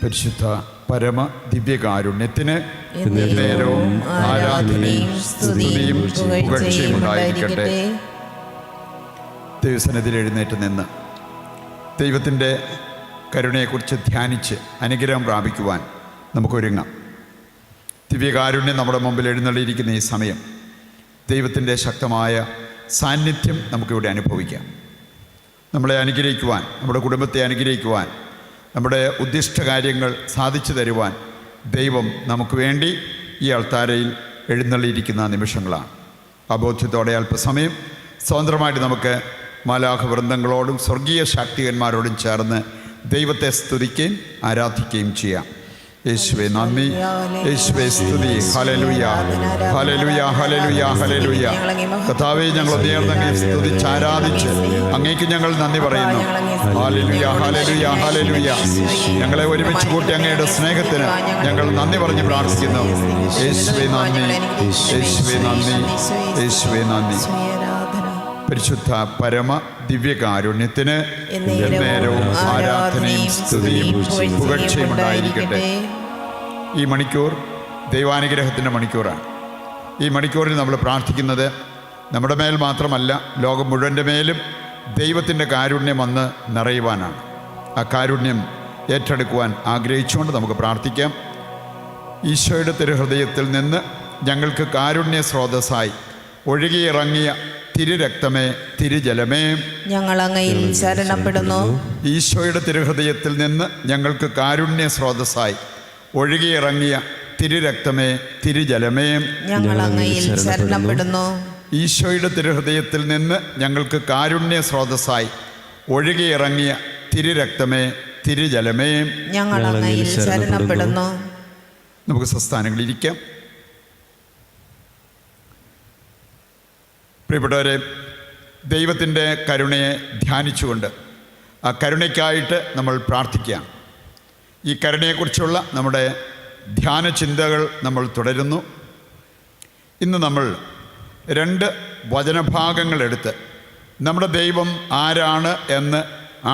പരിശുദ്ധ പരമ ദിവ്യകാരുണ്യത്തിന് നേരവും ആരാധനയും സ്തുതിയും പുകഴ്ചയും ഉണ്ടായിരിക്കട്ടെ. ദൈവസന്നിധിയിൽ എഴുന്നേറ്റ് നിന്ന് ദൈവത്തിൻ്റെ കരുണയെക്കുറിച്ച് ധ്യാനിച്ച് അനുഗ്രഹം പ്രാപിക്കുവാൻ നമുക്കൊരുങ്ങാം. ദിവ്യകാരുണ്യം നമ്മുടെ മുമ്പിൽ എഴുന്നള്ളിയിരിക്കുന്ന ഈ സമയം ദൈവത്തിൻ്റെ ശക്തമായ സാന്നിധ്യം നമുക്കിവിടെ അനുഭവിക്കാം. നമ്മളെ അനുഗ്രഹിക്കുവാൻ, നമ്മുടെ കുടുംബത്തെ അനുഗ്രഹിക്കുവാൻ, നമ്മുടെ ഉദ്ദിഷ്ട കാര്യങ്ങൾ സാധിച്ചു തരുവാൻ ദൈവം നമുക്ക് വേണ്ടി ഈ അൾത്താരയിൽ എഴുന്നള്ളിയിരിക്കുന്ന നിമിഷങ്ങളാണ്. അബോധ്യത്തോടെ അല്പസമയം സ്വതന്ത്രമായിട്ട് നമുക്ക് മാലാഖ വൃന്ദങ്ങളോടും സ്വർഗീയ ശാക്തികന്മാരോടും ചേർന്ന് ദൈവത്തെ സ്തുതിക്കുകയും ആരാധിക്കുകയും ചെയ്യാം. യേശുവേ നന്ദി, യേശുവേ സ്തുതി. Hallelujah, hallelujah, hallelujah, hallelujah. കർത്താവേ, ഞങ്ങൾ നേർന്നങ്ങേ സ്തുതിച്ച് ആരാധിച്ച് അങ്ങേക്ക് ഞങ്ങൾ നന്ദി പറയുന്നു. Hallelujah, hallelujah, hallelujah. ഞങ്ങളെ ഒരുമിച്ച് കൂട്ടി അങ്ങയുടെ സ്നേഹത്തിന് ഞങ്ങൾ നന്ദി പറഞ്ഞ് പ്രാർത്ഥിക്കുന്നു. യേശുവേ നന്ദി, യേശുവേ നന്ദി, യേശുവേ നന്ദി. പരിശുദ്ധ പരമ ദിവ്യകാരുണ്യത്തിന് നേരവും ആരാധനയും സ്തുതിയും പുകഴ്ചയും ഉണ്ടായിരിക്കട്ടെ. ഈ മണിക്കൂർ ദൈവാനുഗ്രഹത്തിൻ്റെ മണിക്കൂറാണ്. ഈ മണിക്കൂറിൽ നമ്മൾ പ്രാർത്ഥിക്കുന്നത് നമ്മുടെ മേൽ മാത്രമല്ല, ലോകം മുഴുവൻ്റെ മേലും ദൈവത്തിൻ്റെ കാരുണ്യം വന്ന് നിറയുവാനാണ്. ആ കാരുണ്യം ഏറ്റെടുക്കുവാൻ ആഗ്രഹിച്ചുകൊണ്ട് നമുക്ക് പ്രാർത്ഥിക്കാം. ഈശോയുടെ തിരുഹൃദയത്തിൽ നിന്ന് ഞങ്ങൾക്ക് കാരുണ്യ സ്രോതസ്സായി ഒഴുകിയിറങ്ങിയ തിരുരക്തമേ, തിരുജലമേ, ഞങ്ങൾ അങ്ങയിൽ ശരണപ്പെടുന്നു. ഈശോയുടെ തിരുഹൃദയത്തിൽ നിന്ന് ഞങ്ങൾക്ക് കാരുണ്യ സ്രോതസ്സായി ഒഴുകിയിറങ്ങിയ തിരുരക്തമേ, തിരുജലമേ, ഞങ്ങൾ അങ്ങയിൽ ശരണപ്പെടുന്നു. ഈശോയുടെ തിരുഹൃദയത്തിൽ നിന്ന് ഞങ്ങൾക്ക് കാരുണ്യ സ്രോതസ്സായി ഒഴുകിയിറങ്ങിയ തിരുരക്തമേ, തിരുജലമേ, ഞങ്ങൾ അങ്ങയിൽ ശരണപ്പെടുന്നു. നമുക്ക് സ്വസ്ഥാനങ്ങളിരിക്കാം. പ്രിയപ്പെട്ടവരെ, ദൈവത്തിൻ്റെ കരുണയെ ധ്യാനിച്ചുകൊണ്ട് ആ കരുണയ്ക്കായിട്ട് നമ്മൾ പ്രാർത്ഥിക്കുകയാണ്. ഈ കരുണയെക്കുറിച്ചുള്ള നമ്മുടെ ധ്യാന ചിന്തകൾ നമ്മൾ തുടരുന്നു. ഇന്ന് നമ്മൾ 2 വചനഭാഗങ്ങളെടുത്ത് നമ്മുടെ ദൈവം ആരാണ് എന്ന്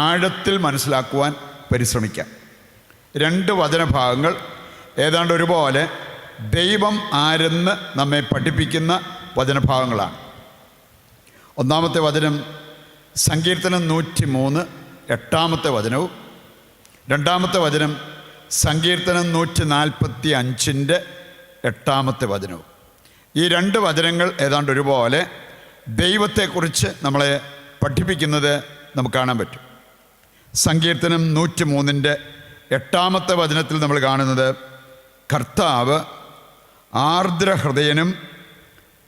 ആഴത്തിൽ മനസ്സിലാക്കുവാൻ പരിശ്രമിക്കാം. 2 വചനഭാഗങ്ങൾ ഏതാണ്ട് ഒരുപോലെ ദൈവം ആരെന്ന് നമ്മെ പഠിപ്പിക്കുന്ന വചനഭാഗങ്ങളാണ്. ഒന്നാമത്തെ വചനം സങ്കീർത്തനം 103 8-ാമത്തെ വചനവും, രണ്ടാമത്തെ വചനം സങ്കീർത്തനം 145 8-ാമത്തെ വചനവും. ഈ 2 വചനങ്ങൾ ഏതാണ്ട് ഒരുപോലെ ദൈവത്തെക്കുറിച്ച് നമ്മളെ പഠിപ്പിക്കുന്നത് നമുക്ക് കാണാൻ പറ്റും. സങ്കീർത്തനം 103 8-ാമത്തെ വചനത്തിൽ നമ്മൾ കാണുന്നത് കർത്താവ് ആർദ്രഹൃദയനും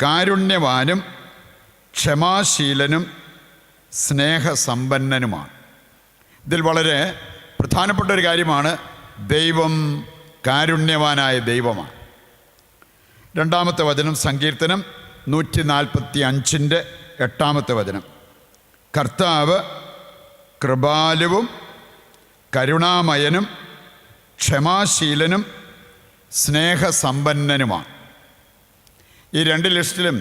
കാരുണ്യവാനും ക്ഷമാശീലനും സ്നേഹസമ്പന്നനുമാണ്. ഇതിൽ വളരെ പ്രധാനപ്പെട്ട ഒരു കാര്യമാണ്, ദൈവം കാരുണ്യവാനായ ദൈവമാണ്. 2-ാമത്തെ വചനം സങ്കീർത്തനം 145 8-ാമത്തെ വചനം കർത്താവ് കൃപാലുവും കരുണാമയനും ക്ഷമാശീലനും സ്നേഹസമ്പന്നനുമാണ്. ഈ 2 ലിസ്റ്റിലും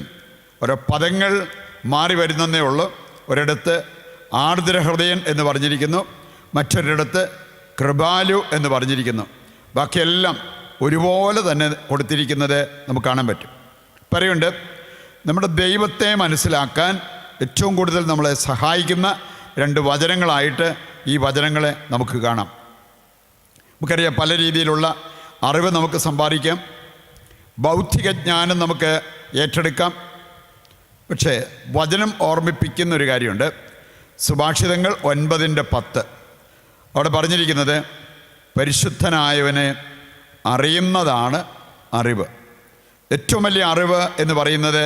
ഓരോ പദങ്ങൾ മാറി വരുന്നതേ ഉള്ളൂ. ഒരിടത്ത് ആർദ്രഹൃദയൻ എന്ന് പറഞ്ഞിരിക്കുന്നു, മറ്റൊരിടത്ത് കൃപാലു എന്ന് പറഞ്ഞിരിക്കുന്നു. ബാക്കിയെല്ലാം ഒരുപോലെ തന്നെ കൊടുത്തിരിക്കുന്നത് നമുക്ക് കാണാൻ പറ്റും. പറയുന്നുണ്ട്, നമ്മുടെ ദൈവത്തെ മനസ്സിലാക്കാൻ ഏറ്റവും കൂടുതൽ നമ്മളെ സഹായിക്കുന്ന 2 വചനങ്ങളായിട്ട് ഈ വചനങ്ങളെ നമുക്ക് കാണാം. നമുക്കറിയാം, പല രീതിയിലുള്ള അറിവ് നമുക്ക് സമ്പാദിക്കാം, ബൗദ്ധിക ജ്ഞാനം നമുക്ക് ഏറ്റെടുക്കാം. പക്ഷേ വചനം ഓർമ്മിപ്പിക്കുന്നൊരു കാര്യമുണ്ട്. സുഭാഷിതങ്ങൾ 9:10 അവിടെ പറഞ്ഞിരിക്കുന്നത്, പരിശുദ്ധനായവനെ അറിയുന്നതാണ് അറിവ്. ഏറ്റവും വലിയ അറിവ് എന്ന് പറയുന്നത്,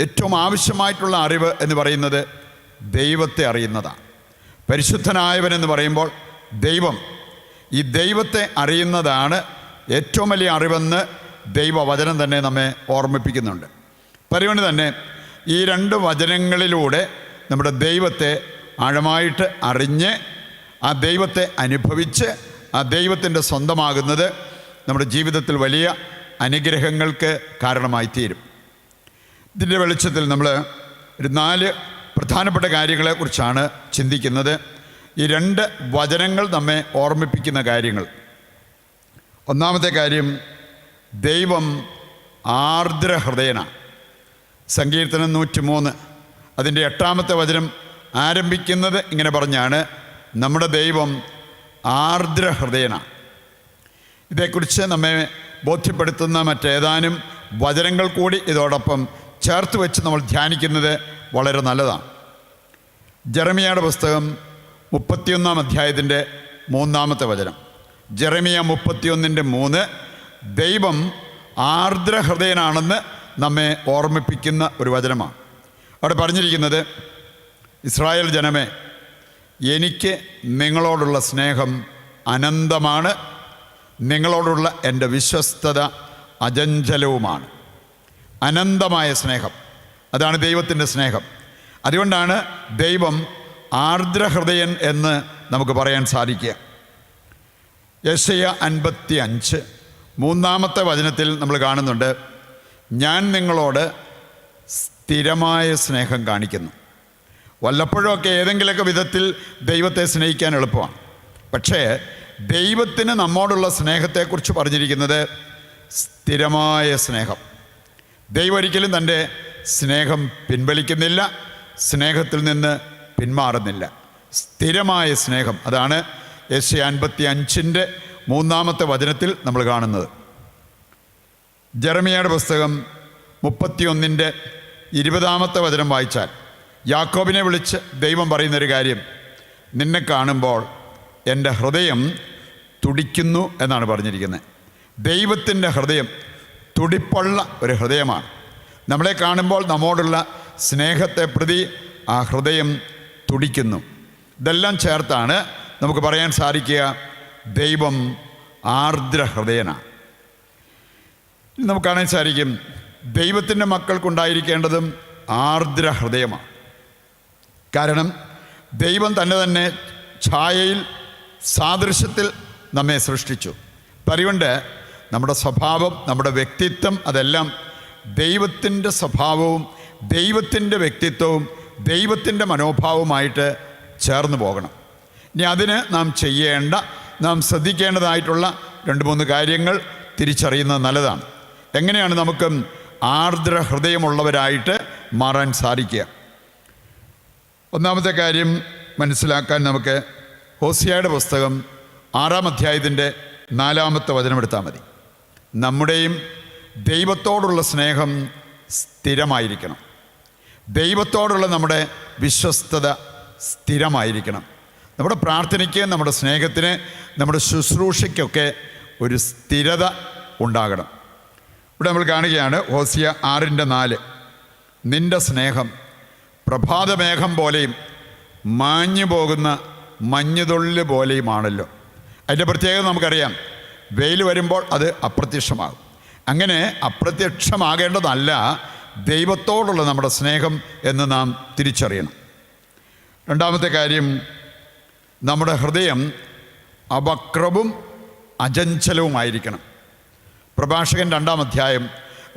ഏറ്റവും ആവശ്യമായിട്ടുള്ള അറിവ് എന്ന് പറയുന്നത് ദൈവത്തെ അറിയുന്നതാണ്. പരിശുദ്ധനായവനെന്ന് പറയുമ്പോൾ ദൈവം, ഈ ദൈവത്തെ അറിയുന്നതാണ് ഏറ്റവും വലിയ അറിവെന്ന് ദൈവവചനം തന്നെ നമ്മെ ഓർമ്മിപ്പിക്കുന്നുണ്ട്. പറയുന്നത് തന്നെ ഈ 2 വചനങ്ങളിലൂടെ നമ്മുടെ ദൈവത്തെ ആഴമായിട്ട് അറിഞ്ഞ് ആ ദൈവത്തെ അനുഭവിച്ച് ആ ദൈവത്തിൻ്റെ സ്വന്തമാകുന്നത് നമ്മുടെ ജീവിതത്തിൽ വലിയ അനുഗ്രഹങ്ങൾക്ക് കാരണമായി തീരും. ഇതിൻ്റെ വെളിച്ചത്തിൽ നമ്മൾ ഒരു 4 പ്രധാനപ്പെട്ട കാര്യങ്ങളെക്കുറിച്ചാണ് ചിന്തിക്കുന്നത്. ഈ 2 വചനങ്ങൾ നമ്മെ ഓർമ്മിപ്പിക്കുന്ന കാര്യങ്ങൾ. ഒന്നാമത്തെ കാര്യം, ദൈവം ആർദ്രഹൃദയനാണ്. സങ്കീർത്തനം 103 അതിൻ്റെ 8-ാമത്തെ വചനം ആരംഭിക്കുന്നത് ഇങ്ങനെ പറഞ്ഞാണ്: നമ്മുടെ ദൈവം ആർദ്രഹൃദയനാണ്. ഇതേക്കുറിച്ച് നമ്മെ ബോധ്യപ്പെടുത്തുന്ന മറ്റേതാനും വചനങ്ങൾ കൂടി ഇതോടൊപ്പം ചേർത്ത് വെച്ച് നമ്മൾ ധ്യാനിക്കുന്നത് വളരെ നല്ലതാണ്. ജെറമിയയുടെ പുസ്തകം 31-ാം അധ്യായത്തിൻ്റെ 3-ാമത്തെ വചനം. ജെറമിയ 31:3 ദൈവം ആർദ്രഹൃദയനാണെന്ന് നമ്മെ ഓർമ്മിപ്പിക്കുന്ന ഒരു വചനമാണ്. അവിടെ പറഞ്ഞിരിക്കുന്നത്: ഇസ്രായേൽ ജനമേ, എനിക്ക് നിങ്ങളോടുള്ള സ്നേഹം അനന്തമാണ്, നിങ്ങളോടുള്ള എൻ്റെ വിശ്വസ്തത അചഞ്ചലവുമാണ്. അനന്തമായ സ്നേഹം, അതാണ് ദൈവത്തിൻ്റെ സ്നേഹം. അതുകൊണ്ടാണ് ദൈവം ആർദ്രഹൃദയൻ എന്ന് നമുക്ക് പറയാൻ സാധിക്കുക. യെശയ്യാ 55 3-ാമത്തെ വചനത്തിൽ നമ്മൾ കാണുന്നുണ്ട്: ഞാൻ നിങ്ങളോട് സ്ഥിരമായ സ്നേഹം കാണിക്കുന്നു. വല്ലപ്പോഴൊക്കെ ഏതെങ്കിലുമൊക്കെ വിധത്തിൽ ദൈവത്തെ സ്നേഹിക്കാൻ എളുപ്പമാണ്. പക്ഷേ ദൈവത്തിന് നമ്മോടുള്ള സ്നേഹത്തെക്കുറിച്ച് പറഞ്ഞിരിക്കുന്നത് സ്ഥിരമായ സ്നേഹം. ദൈവം ഒരിക്കലും തൻ്റെ സ്നേഹം പിൻവലിക്കുന്നില്ല, സ്നേഹത്തിൽ നിന്ന് പിന്മാറുന്നില്ല. സ്ഥിരമായ സ്നേഹം, അതാണ് യെശയ്യാ 55 3-ാമത്തെ വചനത്തിൽ നമ്മൾ കാണുന്നത്. ജെറമിയയുടെ പുസ്തകം 31 20-ാമത്തെ വചനം വായിച്ചാൽ യാക്കോബിനെ വിളിച്ച് ദൈവം പറയുന്നൊരു കാര്യം: നിന്നെ കാണുമ്പോൾ എൻ്റെ ഹൃദയം തുടിക്കുന്നു എന്നാണ് പറഞ്ഞിരിക്കുന്നത്. ദൈവത്തിൻ്റെ ഹൃദയം തുടിപ്പുള്ള ഒരു ഹൃദയമാണ്. നമ്മളെ കാണുമ്പോൾ നമ്മോടുള്ള സ്നേഹത്തെ പ്രതി ആ ഹൃദയം തുടിക്കുന്നു. ഇതെല്ലാം ചേർത്താണ് നമുക്ക് പറയാൻ സാധിക്കുക ദൈവം ആർദ്രഹൃദയനാണ്. നമുക്ക് കാണാൻ സാധിക്കും ദൈവത്തിൻ്റെ മക്കൾക്കുണ്ടായിരിക്കേണ്ടതും ആർദ്രഹൃദയമാണ്. കാരണം ദൈവം തന്നെ ഛായയിൽ സാദൃശ്യത്തിൽ നമ്മെ സൃഷ്ടിച്ചു. അതുകൊണ്ട് നമ്മുടെ സ്വഭാവം, നമ്മുടെ വ്യക്തിത്വം, അതെല്ലാം ദൈവത്തിൻ്റെ സ്വഭാവവും ദൈവത്തിൻ്റെ വ്യക്തിത്വവും ദൈവത്തിൻ്റെ മനോഭാവവുമായിട്ട് ചേർന്ന് പോകണം. ഇനി അതിന് നാം ചെയ്യേണ്ട, നാം ശ്രദ്ധിക്കേണ്ടതായിട്ടുള്ള 2-3 കാര്യങ്ങൾ തിരിച്ചറിയുന്നത് നല്ലതാണ്. എങ്ങനെയാണ് നമുക്ക് ആർദ്ര ഹൃദയമുള്ളവരായിട്ട് മാറാൻ സാധിക്കുക? ഒന്നാമത്തെ കാര്യം മനസ്സിലാക്കാൻ നമുക്ക് ഹോസിയയുടെ പുസ്തകം 6-ാം അധ്യായത്തിൻ്റെ 4-ാമത്തെ വചനം എടുത്താൽ മതി. നമ്മുടെയും ദൈവത്തോടുള്ള സ്നേഹം സ്ഥിരമായിരിക്കണം. ദൈവത്തോടുള്ള നമ്മുടെ വിശ്വസ്തത സ്ഥിരമായിരിക്കണം. നമ്മുടെ പ്രാർത്ഥനയ്ക്ക്, നമ്മുടെ സ്നേഹത്തിന്, നമ്മുടെ ശുശ്രൂഷയ്ക്കൊക്കെ ഒരു സ്ഥിരത ഉണ്ടാകണം. ഇവിടെ നമ്മൾ കാണുകയാണ് ഹോസിയ 6:4 നിൻ്റെ സ്നേഹം പ്രഭാതമേഘം പോലെയും മാഞ്ഞു പോകുന്ന മഞ്ഞുതുള്ളി പോലെയുമാണല്ലോ. അതിൻ്റെ പ്രത്യേകത നമുക്കറിയാം, വെയിൽ വരുമ്പോൾ അത് അപ്രത്യക്ഷമാകും. അങ്ങനെ അപ്രത്യക്ഷമാകേണ്ടതല്ല ദൈവത്തോടുള്ള നമ്മുടെ സ്നേഹം എന്ന് നാം തിരിച്ചറിയണം. രണ്ടാമത്തെ കാര്യം, നമ്മുടെ ഹൃദയം അവക്രവും അചഞ്ചലവുമായിരിക്കണം. പ്രഭാഷകൻ 2-ാം അധ്യായം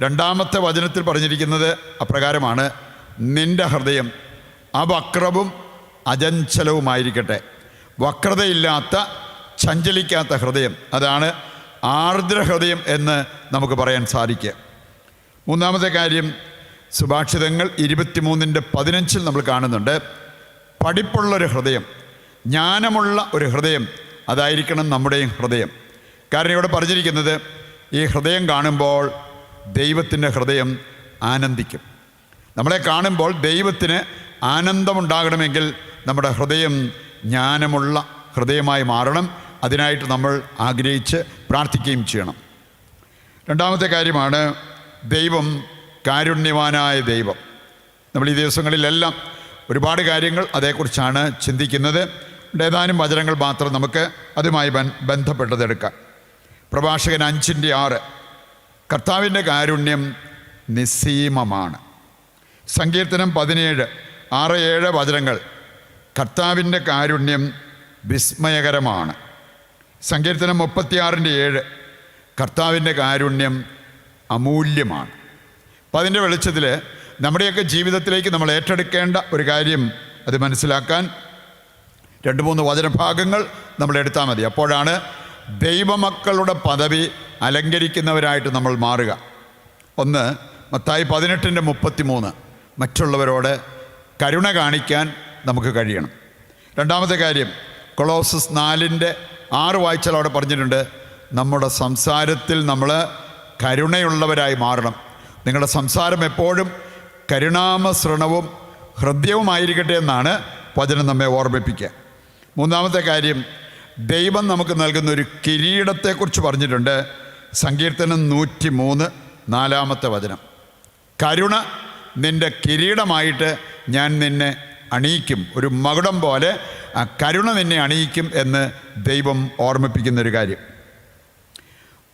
2-ാമത്തെ വചനത്തിൽ പറഞ്ഞിരിക്കുന്നത് അപ്രകാരമാണ്: നിൻ്റെ ഹൃദയം അവക്രവും അചഞ്ചലവുമായിരിക്കട്ടെ. വക്രതയില്ലാത്ത, ചഞ്ചലിക്കാത്ത ഹൃദയം, അതാണ് ആർദ്രഹൃദയം എന്ന് നമുക്ക് പറയാൻ സാധിക്കുക. മൂന്നാമത്തെ കാര്യം, സുഭാഷിതങ്ങൾ 23:15 നമ്മൾ കാണുന്നുണ്ട്: പഠിപ്പുള്ളൊരു ഹൃദയം, ജ്ഞാനമുള്ള ഒരു ഹൃദയം, അതായിരിക്കണം നമ്മുടെയും ഹൃദയം. കാരണം ഇവിടെ പറഞ്ഞിരിക്കുന്നത് ഈ ഹൃദയം കാണുമ്പോൾ ദൈവത്തിൻ്റെ ഹൃദയം ആനന്ദിക്കും. നമ്മളെ കാണുമ്പോൾ ദൈവത്തിന് ആനന്ദമുണ്ടാകണമെങ്കിൽ നമ്മുടെ ഹൃദയം ജ്ഞാനമുള്ള ഹൃദയമായി മാറണം. അതിനായിട്ട് നമ്മൾ ആഗ്രഹിച്ച് പ്രാർത്ഥിക്കുകയും ചെയ്യണം. രണ്ടാമത്തെ കാര്യമാണ്, ദൈവം കാരുണ്യവാനായ ദൈവം. നമ്മൾ ഈ ദിവസങ്ങളിലെല്ലാം ഒരുപാട് കാര്യങ്ങൾ അതേക്കുറിച്ചാണ് ചിന്തിക്കുന്നത്. ഏതാനും വചനങ്ങൾ മാത്രം നമുക്ക് അതുമായി ബന്ധപ്പെട്ടതെടുക്കാം. പ്രഭാഷകൻ 5:6 കർത്താവിൻ്റെ കാരുണ്യം നിസ്സീമമാണ്. സങ്കീർത്തനം 17:6-7 വചനങ്ങൾ കർത്താവിൻ്റെ കാരുണ്യം വിസ്മയകരമാണ്. സങ്കീർത്തനം 36:7 കർത്താവിൻ്റെ കാരുണ്യം അമൂല്യമാണ്. അപ്പം അതിൻ്റെ വെളിച്ചത്തിൽ നമ്മുടെയൊക്കെ ജീവിതത്തിലേക്ക് നമ്മൾ ഏറ്റെടുക്കേണ്ട ഒരു കാര്യം അത് മനസ്സിലാക്കാൻ 2-3 വചനഭാഗങ്ങൾ നമ്മൾ എടുത്താൽ മതി. അപ്പോഴാണ് ദൈവമക്കളുടെ പദവി അലങ്കരിക്കുന്നവരായിട്ട് നമ്മൾ മാറുക. ഒന്ന്, മത്തായി 18:33, മറ്റുള്ളവരോട് കരുണ കാണിക്കാൻ നമുക്ക് കഴിയണം. രണ്ടാമത്തെ കാര്യം, കൊളോസസ് 4:6 വായിച്ചാൽ അവിടെ പറഞ്ഞിട്ടുണ്ട്, നമ്മുടെ സംസാരത്തിൽ നമ്മൾ കരുണയുള്ളവരായി മാറണം. നിങ്ങളുടെ സംസാരം എപ്പോഴും കരുണാമസൃണവും ഹൃദ്യവുമായിരിക്കട്ടെ എന്നാണ് വചനം നമ്മെ ഓർമ്മിപ്പിക്കുക. മൂന്നാമത്തെ കാര്യം, ദൈവം നമുക്ക് നൽകുന്ന ഒരു കിരീടത്തെക്കുറിച്ച് പറഞ്ഞിട്ടുണ്ട്. സങ്കീർത്തനം 103:4 കരുണ നിൻ്റെ കിരീടമായിട്ട് ഞാൻ നിന്നെ അണിയിക്കും, ഒരു മകുടം പോലെ ആ കരുണ നിന്നെ അണിയിക്കും എന്ന് ദൈവം ഓർമ്മിപ്പിക്കുന്നൊരു കാര്യം.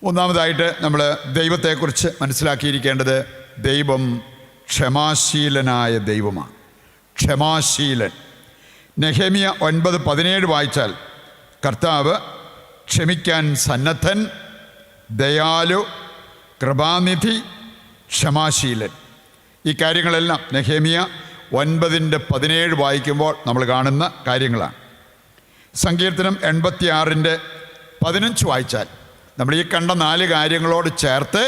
മൂന്നാമതായിട്ട് നമ്മൾ ദൈവത്തെക്കുറിച്ച് മനസ്സിലാക്കിയിരിക്കേണ്ടത്, ദൈവം ക്ഷമാശീലനായ ദൈവമാണ്. ക്ഷമാശീലൻ. നെഹെമ്യ 9:17 വായിച്ചാൽ, കർത്താവ് ക്ഷമിക്കാൻ സന്നദ്ധൻ, ദയാലു, കൃപാനിധി, ക്ഷമാശീലൻ. ഈ കാര്യങ്ങളെല്ലാം നെഹെമ്യ 9:17 വായിക്കുമ്പോൾ നമ്മൾ കാണുന്ന കാര്യങ്ങളാണ്. സങ്കീർത്തനം 86:15 വായിച്ചാൽ നമ്മൾ ഈ കണ്ട 4 കാര്യങ്ങളോട് ചേർത്ത്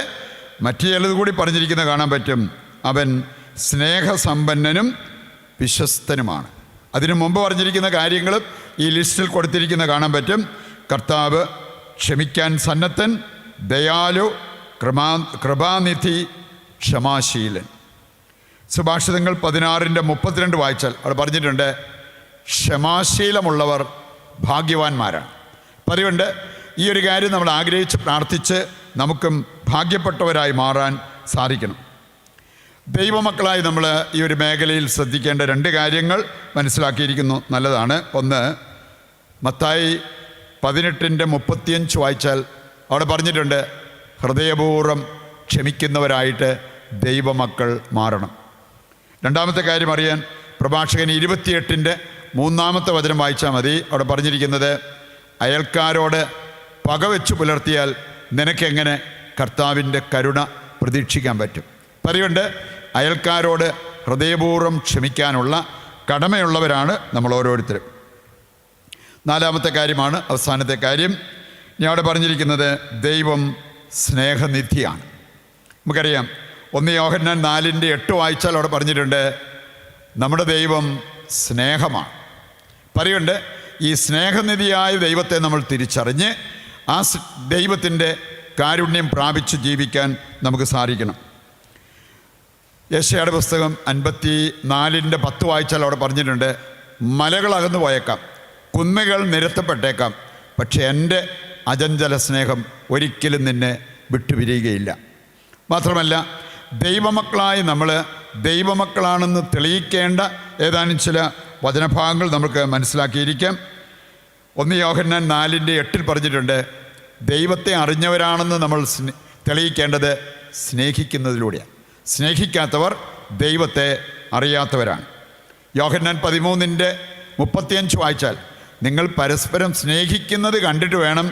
മറ്റു ചിലത് കൂടി പറഞ്ഞിരിക്കുന്നത് കാണാൻ പറ്റും. അവൻ സ്നേഹസമ്പന്നനും വിശ്വസ്തനുമാണ്. അതിനു മുമ്പ് പറഞ്ഞിരിക്കുന്ന കാര്യങ്ങളും ഈ ലിസ്റ്റിൽ കൊടുത്തിരിക്കുന്ന കാണാൻ പറ്റും. കർത്താവ് ക്ഷമിക്കാൻ സന്നദ്ധൻ, ദയാലു, കൃപാനിധി, ക്ഷമാശീലൻ. സുഭാഷിതങ്ങൾ 16:32 വായിച്ചാൽ അവിടെ പറഞ്ഞിട്ടുണ്ട്, ക്ഷമാശീലമുള്ളവർ ഭാഗ്യവാന്മാരാണ്. പതിവുണ്ട് ഈ ഒരു കാര്യം നമ്മൾ ആഗ്രഹിച്ച് പ്രാർത്ഥിച്ച് നമുക്കും ഭാഗ്യപ്പെട്ടവരായി മാറാൻ സാധിക്കണം. ദൈവമക്കളായി നമ്മൾ ഈ ഒരു മേഖലയിൽ ശ്രദ്ധിക്കേണ്ട 2 കാര്യങ്ങൾ മനസ്സിലാക്കിയിരിക്കുന്നു, നല്ലതാണ്. ഒന്ന്, മത്തായി 18:35 വായിച്ചാൽ അവിടെ പറഞ്ഞിട്ടുണ്ട്, ഹൃദയപൂർവ്വം ക്ഷമിക്കുന്നവരായിട്ട് ദൈവമക്കൾ മാറണം. രണ്ടാമത്തെ കാര്യം അറിയാൻ പ്രഭാഷകൻ 28:3 വായിച്ചാൽ മതി. അവിടെ പറഞ്ഞിരിക്കുന്നത്, അയൽക്കാരോട് പകവെച്ച് പുലർത്തിയാൽ നിനക്കെങ്ങനെ കർത്താവിൻ്റെ കരുണ പ്രതീക്ഷിക്കാൻ പറ്റും. പറയുണ്ട്, അയൽക്കാരോട് ഹൃദയപൂർവ്വം ക്ഷമിക്കാനുള്ള കടമയുള്ളവരാണ് നമ്മൾ ഓരോരുത്തരും. നാലാമത്തെ കാര്യമാണ് അവസാനത്തെ കാര്യം. ഞാൻ അവിടെ പറഞ്ഞിരിക്കുന്നത്, ദൈവം സ്നേഹനിധിയാണ്. നമുക്കറിയാം 1 യോഹന്നാൻ 4:8 വായിച്ചാൽ അവിടെ പറഞ്ഞിട്ടുണ്ട്, നമ്മുടെ ദൈവം സ്നേഹമാണ്. പറയുണ്ട്, ഈ സ്നേഹനിധിയായ ദൈവത്തെ നമ്മൾ തിരിച്ചറിഞ്ഞ് ആ ദൈവത്തിൻ്റെ കാരുണ്യം പ്രാപിച്ച് ജീവിക്കാൻ നമുക്ക് സാധിക്കണം. യെശയ്യായുടെ പുസ്തകം 54:10 വായിച്ചാൽ അവിടെ പറഞ്ഞിട്ടുണ്ട്, മലകൾ അകന്നു പോയേക്കാം, കുന്നുകൾ നിരത്തപ്പെട്ടേക്കാം, പക്ഷേ എൻ്റെ അചഞ്ചല സ്നേഹം ഒരിക്കലും നിന്നെ വിട്ടുപിരിയുകയില്ല. മാത്രമല്ല, ദൈവമക്കളായി നമ്മൾ ദൈവമക്കളാണെന്ന് തെളിയിക്കേണ്ട ഏതാനും ചില വചനഭാഗങ്ങൾ നമുക്ക് മനസ്സിലാക്കിയിരിക്കാം. 1 യോഹന്നാൻ 4:8 പറഞ്ഞിട്ടുണ്ട്, ദൈവത്തെ അറിഞ്ഞവരാണെന്ന് നമ്മൾ തെളിയിക്കേണ്ടത് സ്നേഹിക്കുന്നതിലൂടെയാണ്. സ്നേഹിക്കാത്തവർ ദൈവത്തെ അറിയാത്തവരാണ്. യോഹന്നാൻ 13:35 വായിച്ചാൽ, നിങ്ങൾ പരസ്പരം സ്നേഹിക്കുന്നത് കണ്ടിട്ട് വേണം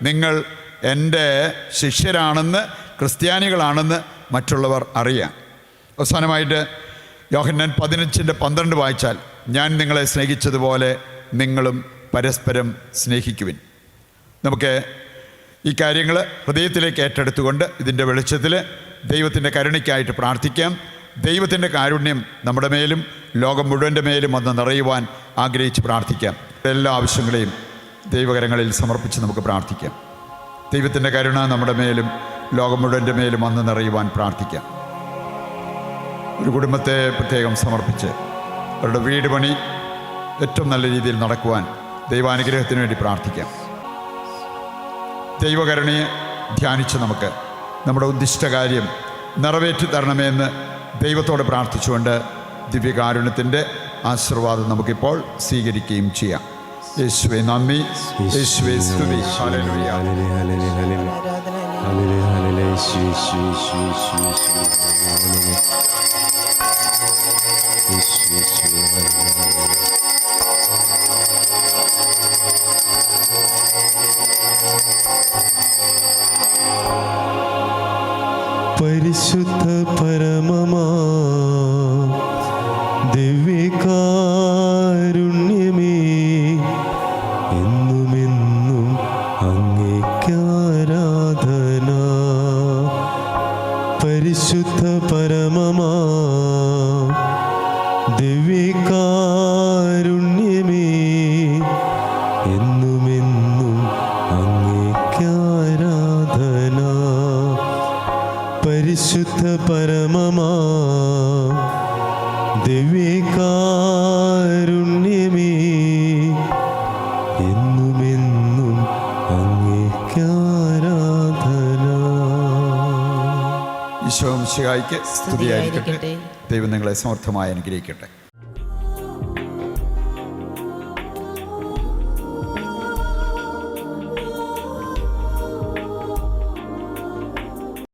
നിങ്ങൾ എൻ്റെ ശിഷ്യരാണെന്ന്, ക്രിസ്ത്യാനികളാണെന്ന് മറ്റുള്ളവർ അറിയാൻ. അവസാനമായിട്ട് യോഹന്നാൻ 15:12 വായിച്ചാൽ, ഞാൻ നിങ്ങളെ സ്നേഹിച്ചതുപോലെ നിങ്ങളും പരസ്പരം സ്നേഹിക്കുവിൻ. നമുക്ക് ഈ കാര്യങ്ങൾ ഹൃദയത്തിലേക്ക് ഏറ്റെടുത്തുകൊണ്ട് ഇതിൻ്റെ വെളിച്ചത്തിൽ ദൈവത്തിൻ്റെ കരുണയ്ക്കായിട്ട് പ്രാർത്ഥിക്കാം. ദൈവത്തിൻ്റെ കാരുണ്യം നമ്മുടെ മേലും ലോകം മുഴുവൻ്റെ മേലും വന്ന് നിറയുവാൻ ആഗ്രഹിച്ച് പ്രാർത്ഥിക്കാം. എല്ലാ ആവശ്യങ്ങളെയും ദൈവകരങ്ങളിൽ സമർപ്പിച്ച് നമുക്ക് പ്രാർത്ഥിക്കാം. ദൈവത്തിൻ്റെ കരുണ നമ്മുടെ മേലും ലോകം മുഴുവൻ്റെ മേലും വന്ന് നിറയുവാൻ പ്രാർത്ഥിക്കാം. ഒരു കുടുംബത്തെ പ്രത്യേകം സമർപ്പിച്ച് അവരുടെ വീട് പണി ഏറ്റവും നല്ല രീതിയിൽ നടക്കുവാൻ ദൈവാനുഗ്രഹത്തിന് വേണ്ടി പ്രാർത്ഥിക്കാം. ദൈവകരുണയെ ധ്യാനിച്ച് നമുക്ക് നമ്മുടെ ഉദ്ദിഷ്ട കാര്യം നിറവേറ്റി തരണമെന്ന് ദൈവത്തോട് പ്രാർത്ഥിച്ചുകൊണ്ട് ദിവ്യകാരുണ്യത്തിൻ്റെ ആശീർവാദം നമുക്കിപ്പോൾ സ്വീകരിക്കുകയും ചെയ്യാം. യേശുവേ നന്ദി, യേശുവേ സ്തുതി. ഹല്ലേലൂയ. പരിശുദ്ധ പരമമാ ദിവ്യകാരുണ്യമേ, എന്നുമെന്നും അങ്ങേക്ക് ദിവ്യകാരുണ്യമേ എന്നുമെന്നും അങ്ങേക്കാരാധന. ഈശോ മിശിഹായ്ക്ക് സ്തുതിയായിരിക്കട്ടെ. സ്തുതിയായിരിക്കട്ടെ. ദൈവം നിങ്ങളെ സമർത്ഥമായി അനുഗ്രഹിക്കട്ടെ.